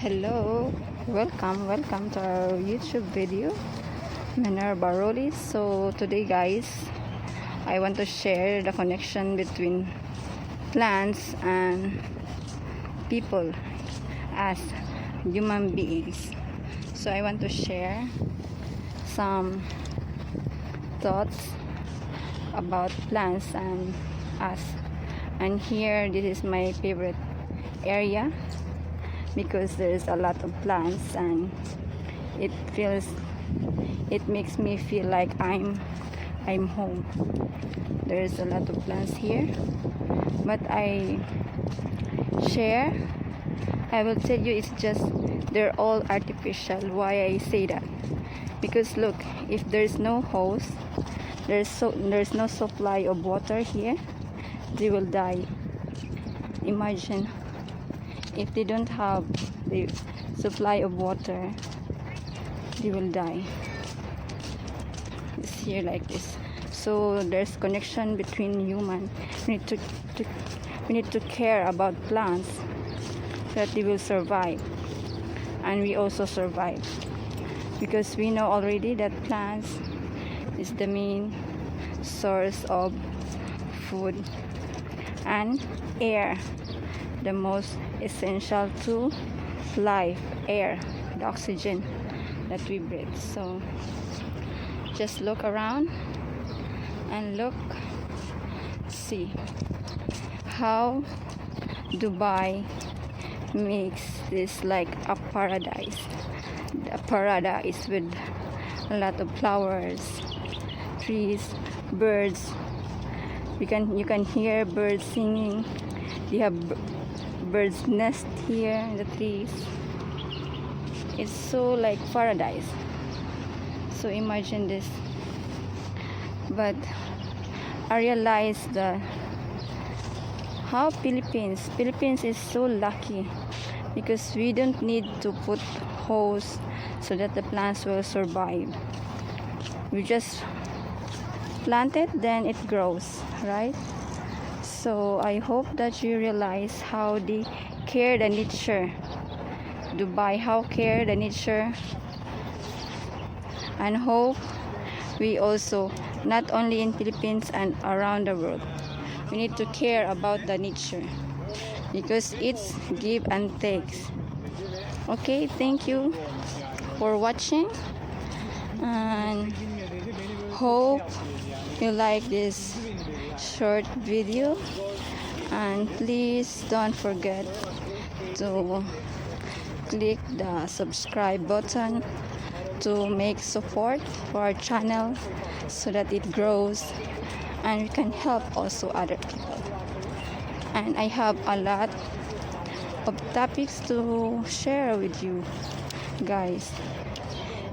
Hello, welcome to our YouTube video, Minerva Rule. So today guys, I want to share the connection between plants and people as human beings. So I want to share some thoughts about plants and us. And here, this is my favorite area because there's a lot of plants and it makes me feel like I'm home. There's a lot of plants here, but I will tell you, it's just they're all artificial. Why I say that? Because look, if there's no hose, there's no supply of water here, they will die. Imagine if they don't have the supply of water, they will die. It's here like this. So there's connection between human. We need to care about plants so that they will survive, and we also survive, because we know already that plants is the main source of food and air, the most essential to life. Air, the oxygen that we breathe. So just look around and see how Dubai makes this like a paradise with a lot of flowers, trees, birds. You can hear birds singing. They have birds nest here in the trees. It's so like paradise. So imagine this. But I realized that how Philippines is so lucky, because we don't need to put hose so that the plants will survive. We just plant it, then it grows, right? So I hope that you realize how they care the nature. Dubai, how care the nature, and hope we also, not only in Philippines and around the world, we need to care about the nature, because it's give and takes. Okay, thank you for watching, and hope you like this short video, and please don't forget to click the subscribe button to make support for our channel so that it grows and we can help also other people. And I have a lot of topics to share with you guys,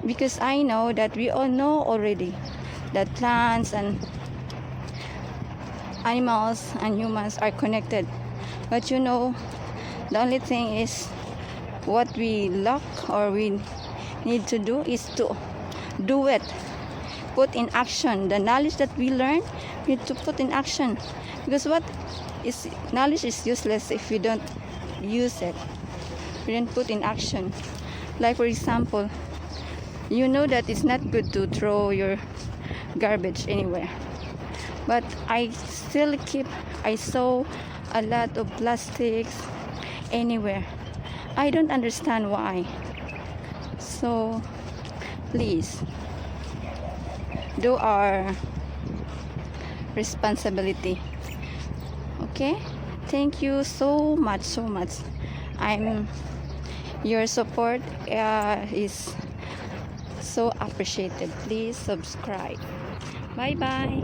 because I know that we all know already that plants and animals and humans are connected. But you know, the only thing is what we lack or we need to do is to do it, put in action the knowledge that we learn. We need to put in action, because knowledge is useless if we don't use it, we don't put in action. Like for example, you know that it's not good to throw your garbage anywhere, but I saw a lot of plastics anywhere. I don't understand why. So please do our responsibility. Okay, thank you so much. Your support is so appreciated. Please subscribe. Bye bye.